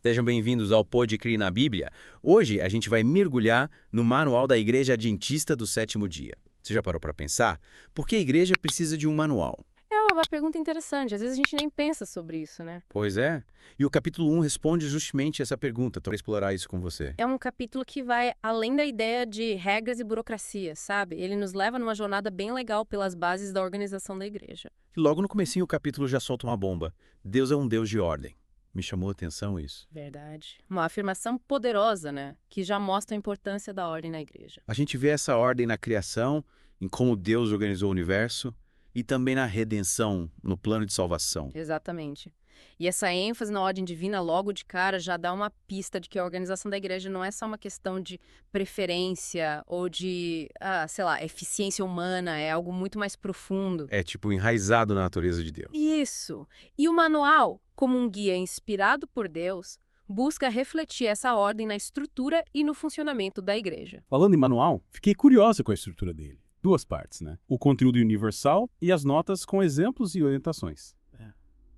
Sejam bem-vindos ao Pode Crer na Bíblia. Hoje a gente vai mergulhar no manual da Igreja Adventista do Sétimo Dia. Você já parou para pensar? Por que a igreja precisa de um manual? É uma pergunta interessante. Às vezes a gente nem pensa sobre isso, né? Pois é. E o capítulo 1 responde justamente essa pergunta. Para explorar isso com você. É um capítulo que vai além da ideia de regras e burocracia, sabe? Ele nos leva numa jornada bem legal pelas bases da organização da igreja. E logo no comecinho o capítulo já solta uma bomba. Deus é um Deus de ordem. Me chamou a atenção isso. Verdade. Uma afirmação poderosa, né? Que já mostra a importância da ordem na igreja. A gente vê essa ordem na criação, em como Deus organizou o universo, e também na redenção, no plano de salvação. Exatamente. E essa ênfase na ordem divina logo de cara já dá uma pista de que a organização da igreja não é só uma questão de preferência ou de, sei lá, eficiência humana, é algo muito mais profundo. É tipo enraizado na natureza de Deus. Isso. E o manual, como um guia inspirado por Deus, busca refletir essa ordem na estrutura e no funcionamento da igreja. Falando em manual, fiquei curiosa com a estrutura dele. Duas partes, né? O conteúdo universal e as notas com exemplos e orientações.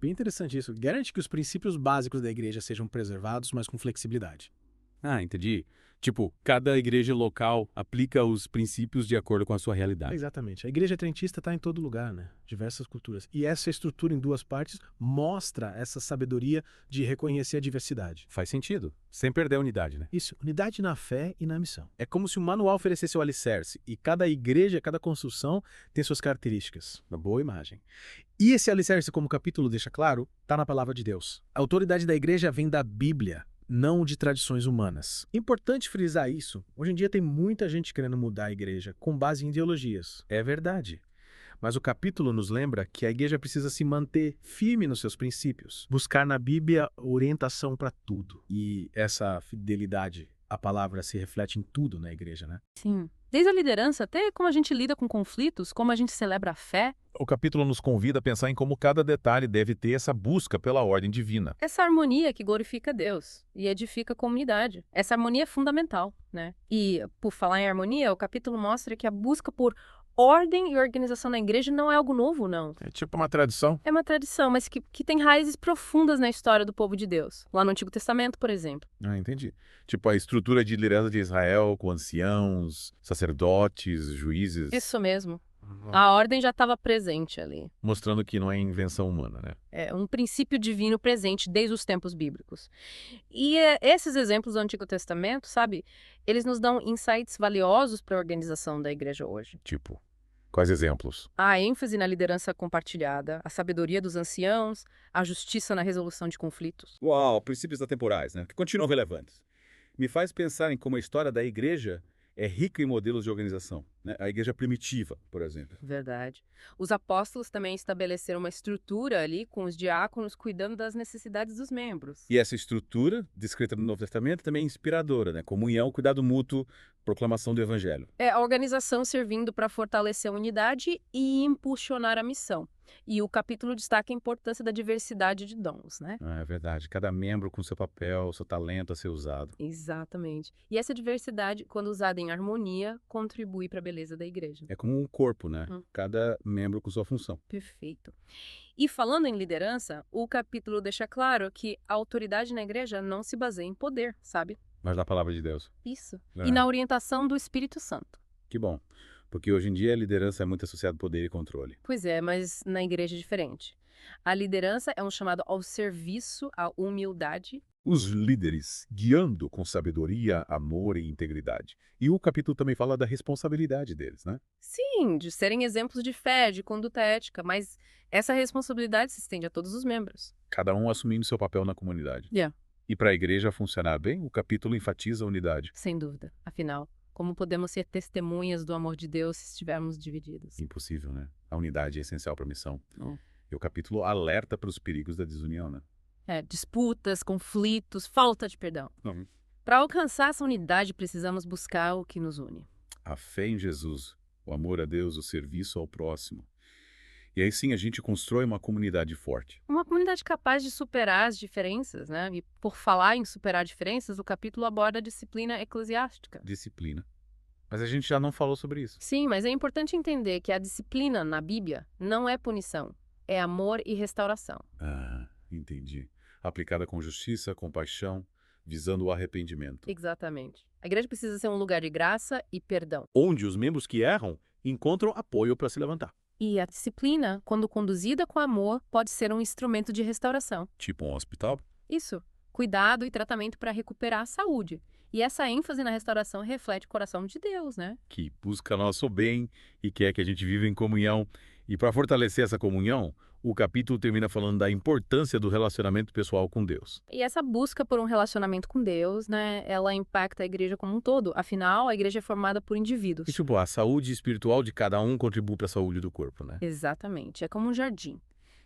Bem interessante isso. Garante que os princípios básicos da igreja sejam preservados, mas com flexibilidade. Ah, entendi. Tipo, cada igreja local aplica os princípios de acordo com a sua realidade. Exatamente. A igreja adventista está em todo lugar, né? Diversas culturas. E essa estrutura em duas partes mostra essa sabedoria de reconhecer a diversidade. Faz sentido, sem perder a unidade, né? Isso, unidade na fé e na missão. É como se o manual oferecesse o alicerce e cada igreja, cada construção tem suas características. Uma boa imagem. E esse alicerce, como o capítulo deixa claro, está na palavra de Deus. A autoridade da igreja vem da Bíblia, não de tradições humanas. Importante frisar isso. Hoje em dia tem muita gente querendo mudar a igreja com base em ideologias. É verdade. Mas o capítulo nos lembra que a igreja precisa se manter firme nos seus princípios. Buscar na Bíblia orientação para tudo. E essa fidelidade à palavra se reflete em tudo na igreja, né? Sim. Desde a liderança até como a gente lida com conflitos, como a gente celebra a fé. O capítulo nos convida a pensar em como cada detalhe deve ter essa busca pela ordem divina. Essa harmonia que glorifica Deus e edifica a comunidade. Essa harmonia é fundamental, né? E, por falar em harmonia, o capítulo mostra que a busca por ordem e organização na igreja não é algo novo, não. É tipo uma tradição. É uma tradição, mas que tem raízes profundas na história do povo de Deus. Lá no Antigo Testamento, por exemplo. Ah, entendi. Tipo a estrutura de liderança de Israel com anciãos, sacerdotes, juízes. Isso mesmo. A ordem já estava presente ali. Mostrando que não é invenção humana, né? É um princípio divino presente desde os tempos bíblicos. E esses exemplos do Antigo Testamento, sabe, eles nos dão insights valiosos para a organização da igreja hoje. Tipo, quais exemplos? A ênfase na liderança compartilhada, a sabedoria dos anciãos, a justiça na resolução de conflitos. Uau, princípios atemporais, né? Que continuam relevantes. Me faz pensar em como a história da igreja é rica em modelos de organização, né? A igreja primitiva, por exemplo. Verdade. Os apóstolos também estabeleceram uma estrutura ali com os diáconos cuidando das necessidades dos membros. E essa estrutura, descrita no Novo Testamento, também é inspiradora, né? Comunhão, cuidado mútuo, proclamação do evangelho. É a organização servindo para fortalecer a unidade e impulsionar a missão. E o capítulo destaca a importância da diversidade de dons, né? Ah, é verdade. Cada membro com seu papel, seu talento a ser usado. Exatamente. E essa diversidade, quando usada em harmonia, contribui para a beleza da igreja. É como um corpo, né? Hum. Cada membro com sua função. Perfeito. E falando em liderança, o capítulo deixa claro que a autoridade na igreja não se baseia em poder, sabe? Mas na palavra de Deus. Isso. É. E na orientação do Espírito Santo. Que bom. Porque hoje em dia a liderança é muito associada a poder e controle. Pois é, mas na igreja é diferente. A liderança é um chamado ao serviço, à humildade. Os líderes guiando com sabedoria, amor e integridade. E o capítulo também fala da responsabilidade deles, né? Sim, de serem exemplos de fé, de conduta ética, mas essa responsabilidade se estende a todos os membros. Cada um assumindo seu papel na comunidade. Yeah. E para a igreja funcionar bem, o capítulo enfatiza a unidade. Sem dúvida. Afinal, como podemos ser testemunhas do amor de Deus se estivermos divididos? Impossível, né? A unidade é essencial para a missão. Hum. E o capítulo alerta para os perigos da desunião, né? Disputas, conflitos, falta de perdão. Não. Para alcançar essa unidade, precisamos buscar o que nos une. A fé em Jesus, o amor a Deus, o serviço ao próximo. E aí sim a gente constrói uma comunidade forte. Uma comunidade capaz de superar as diferenças, né? E por falar em superar diferenças, o capítulo aborda a disciplina eclesiástica. Disciplina. Mas a gente já não falou sobre isso. Sim, mas é importante entender que a disciplina na Bíblia não é punição, é amor e restauração. Ah, entendi. aplicada com justiça, compaixão, visando o arrependimento. Exatamente. A igreja precisa ser um lugar de graça e perdão. Onde os membros que erram encontram apoio para se levantar. E a disciplina, quando conduzida com amor, pode ser um instrumento de restauração. Tipo um hospital? Isso. Cuidado e tratamento para recuperar a saúde. E essa ênfase na restauração reflete o coração de Deus, né? Que busca nosso bem e quer que a gente viva em comunhão. E para fortalecer essa comunhão, o capítulo termina falando da importância do relacionamento pessoal com Deus. E essa busca por um relacionamento com Deus, né, ela impacta a igreja como um todo. Afinal, a igreja é formada por indivíduos. E tipo, a saúde espiritual de cada um contribui para a saúde do corpo, né? Exatamente. É como um jardim.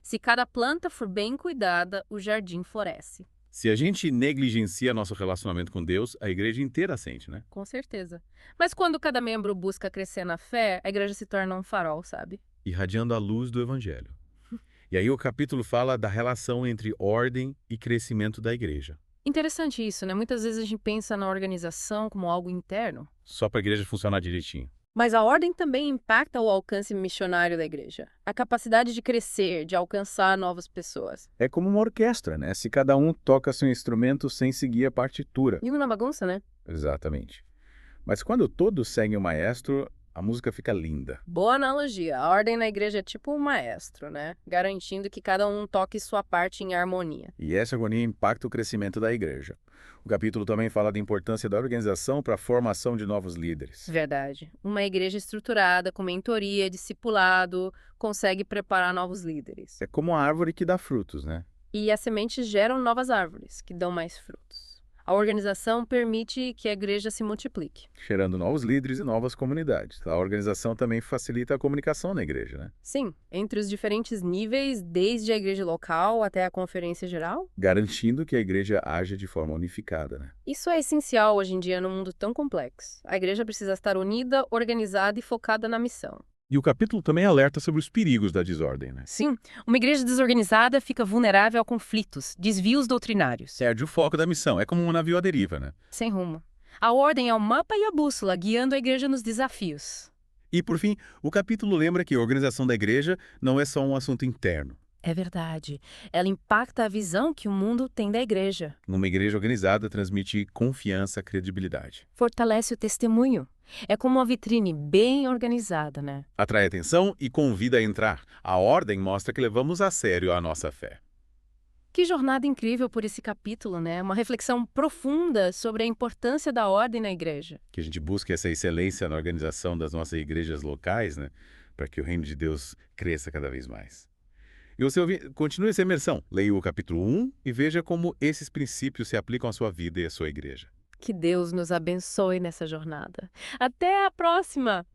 Se cada planta for bem cuidada, o jardim floresce. Se a gente negligencia nosso relacionamento com Deus, a igreja inteira sente, né? Com certeza. Mas quando cada membro busca crescer na fé, a igreja se torna um farol, sabe? Irradiando a luz do evangelho. E aí o capítulo fala da relação entre ordem e crescimento da igreja. Interessante isso, né? Muitas vezes a gente pensa na organização como algo interno. Só para a igreja funcionar direitinho. Mas a ordem também impacta o alcance missionário da igreja. A capacidade de crescer, de alcançar novas pessoas. É como uma orquestra, né? Se cada um toca seu instrumento sem seguir a partitura. E uma bagunça, né? Exatamente. Mas quando todos seguem o maestro, a música fica linda. Boa analogia. A ordem na igreja é tipo um maestro, né? Garantindo que cada um toque sua parte em harmonia. E essa harmonia impacta o crescimento da igreja. O capítulo também fala da importância da organização para a formação de novos líderes. Verdade. Uma igreja estruturada, com mentoria, discipulado, consegue preparar novos líderes. É como a árvore que dá frutos, né? E as sementes geram novas árvores, que dão mais frutos. A organização permite que a igreja se multiplique. Gerando novos líderes e novas comunidades. A organização também facilita a comunicação na igreja, né? Sim, entre os diferentes níveis, desde a igreja local até a conferência geral. Garantindo que a igreja haja de forma unificada, né? Isso é essencial hoje em dia num mundo tão complexo. A igreja precisa estar unida, organizada e focada na missão. E o capítulo também alerta sobre os perigos da desordem, né? Sim, uma igreja desorganizada fica vulnerável a conflitos, desvios doutrinários. Perde o foco da missão. É como um navio à deriva, né? Sem rumo. A ordem é o mapa e a bússola, guiando a igreja nos desafios. E, por fim, o capítulo lembra que a organização da igreja não é só um assunto interno. É verdade. Ela impacta a visão que o mundo tem da igreja. Uma igreja organizada transmite confiança, credibilidade. Fortalece o testemunho. É como uma vitrine bem organizada, né? Atrai atenção e convida a entrar. A ordem mostra que levamos a sério a nossa fé. Que jornada incrível por esse capítulo, né? Uma reflexão profunda sobre a importância da ordem na igreja. Que a gente busque essa excelência na organização das nossas igrejas locais, né? Para que o reino de Deus cresça cada vez mais. E você continue essa imersão. Leia o capítulo 1 e veja como esses princípios se aplicam à sua vida e à sua igreja. Que Deus nos abençoe nessa jornada. Até a próxima!